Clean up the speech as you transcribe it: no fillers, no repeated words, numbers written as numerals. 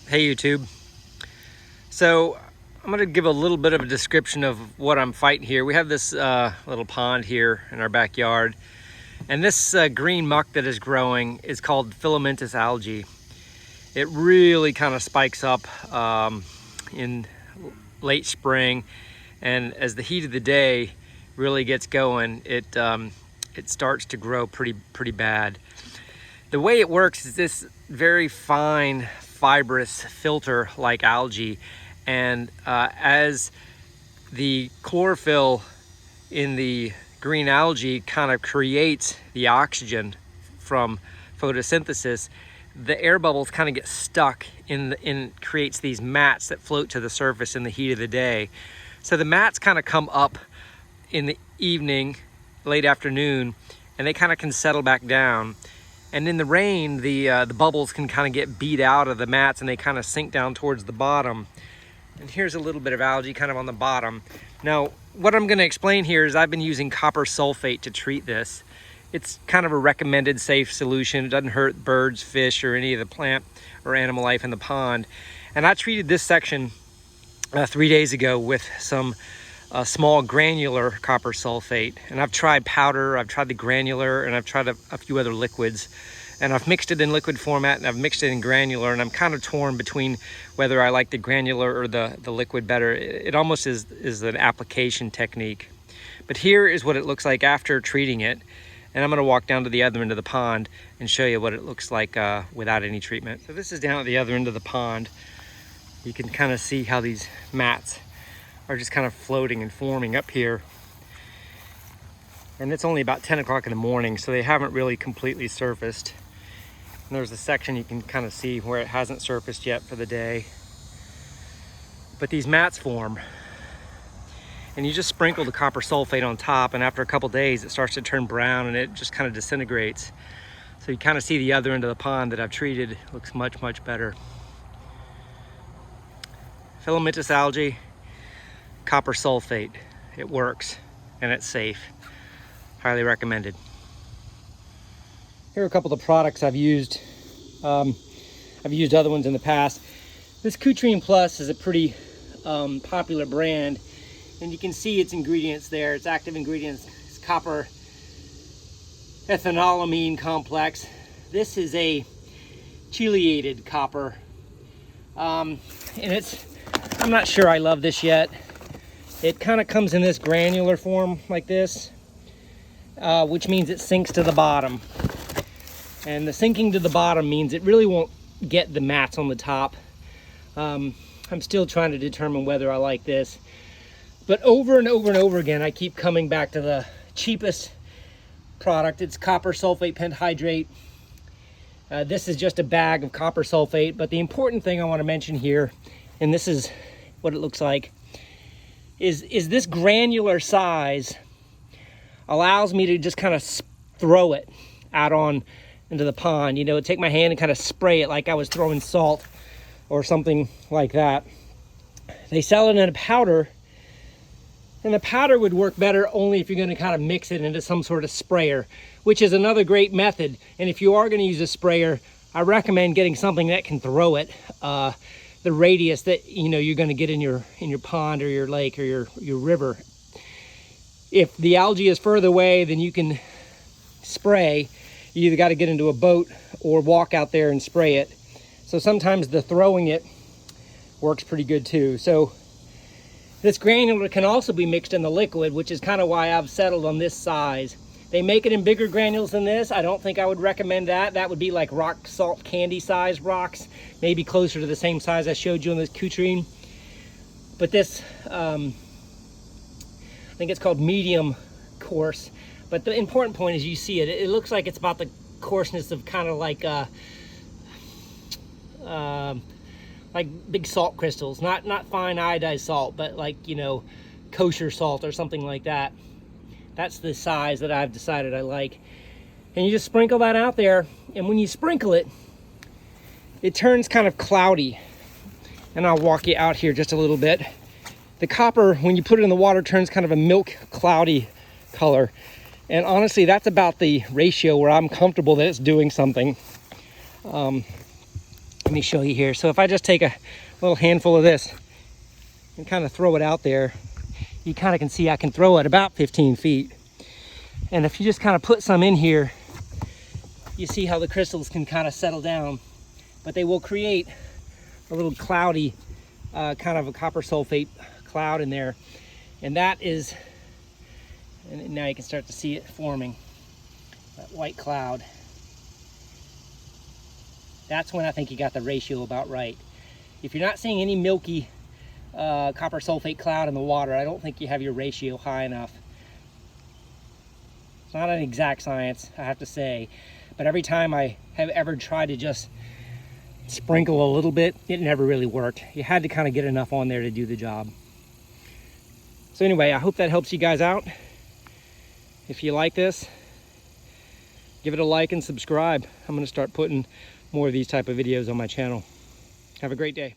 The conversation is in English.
Hey YouTube. So I'm going to give a little bit of a description of what I'm fighting here. We have this little pond here in our backyard, and this green muck that is growing is called filamentous algae. It really kind of spikes up in late spring, and as the heat of the day really gets going, it starts to grow pretty bad. The way it works is this very fine fibrous filter like algae, and as the chlorophyll in the green algae kind of creates the oxygen from photosynthesis, the air bubbles kind of get stuck in creates these mats that float to the surface in the heat of the day. So the mats kind of come up in the evening, late afternoon, and they kind of can settle back down. And in the rain, the bubbles can kind of get beat out of the mats and they kind of sink down towards the bottom. And here's a little bit of algae kind of on the bottom. Now, what I'm going to explain here is I've been using copper sulfate to treat this. It's kind of a recommended safe solution. It doesn't hurt birds, fish, or any of the plant or animal life in the pond. And I treated this section 3 days ago with some small granular copper sulfate, and I've tried powder, I've tried the granular, and I've tried a few other liquids, and I've mixed it in liquid format and I've mixed it in granular, and I'm kind of torn between whether I like the granular or the liquid better. It almost is an application technique. But here is what it looks like after treating it, and I'm going to walk down to the other end of the pond and show you what it looks like without any treatment. So this is down at the other end of the pond. You can kind of see how these mats are just kind of floating and forming up here. And it's only about 10 o'clock in the morning, so they haven't really completely surfaced. And there's a section you can kind of see where it hasn't surfaced yet for the day. But these mats form. And you just sprinkle the copper sulfate on top, and after a couple days it starts to turn brown and it just kind of disintegrates. So you kind of see the other end of the pond that I've treated. It looks much better. Filamentous algae, copper sulfate. It works and it's safe. Highly recommended. Here are a couple of the products I've used. I've used other ones in the past. This Cutrine Plus is a pretty popular brand, and you can see its ingredients there. Its active ingredients is copper ethanolamine complex. This is a chelated copper, and I'm not sure I love this yet. It kind of comes in this granular form like this, which means it sinks to the bottom. And the sinking to the bottom means it really won't get the mats on the top. I'm still trying to determine whether I like this. But over and over again, I keep coming back to the cheapest product. It's copper sulfate pentahydrate. This is just a bag of copper sulfate, but the important thing I want to mention here, and this is what it looks like, is this granular size allows me to just kind of throw it out on into the pond. You know, take my hand and kind of spray it like I was throwing salt or something like that. They sell it in a powder, and the powder would work better only if you're going to kind of mix it into some sort of sprayer, which is another great method. And if you are going to use a sprayer, I recommend getting something that can throw it the radius that you're going to get in your pond or your lake or your river. If the algae is further away than you can spray, you either got to get into a boat or walk out there and spray it. So sometimes the throwing it works pretty good too. So this granular can also be mixed in the liquid, which is kind of why I've settled on this size. They make it in bigger granules than this. I don't think I would recommend that. That would be like rock salt candy size rocks, maybe closer to the same size I showed you on this Cutrine. But this, I think it's called medium coarse. But the important point is you see it. It looks like it's about the coarseness of kind of like big salt crystals. Not fine iodized salt, but like, kosher salt or something like that. That's the size that I've decided I like. And you just sprinkle that out there, and when you sprinkle it, it turns kind of cloudy. And I'll walk you out here just a little bit. The copper, when you put it in the water, turns kind of a milk cloudy color. And honestly, that's about the ratio where I'm comfortable that it's doing something. Let me show you here. So if I just take a little handful of this and kind of throw it out there, you kind of can see I can throw it about 15 feet. And if you just kind of put some in here, you see how the crystals can kind of settle down, but they will create a little cloudy, kind of a copper sulfate cloud in there. And that is, and now you can start to see it forming, that white cloud. That's when I think you got the ratio about right. If you're not seeing any milky copper sulfate cloud in the water, I don't think you have your ratio high enough. It's not an exact science, I have to say, but every time I have ever tried to just sprinkle a little bit, it never really worked. You had to kind of get enough on there to do the job. So anyway, I hope that helps you guys out. If you like this, give it a like and subscribe. I'm going to start putting more of these type of videos on my channel. Have a great day.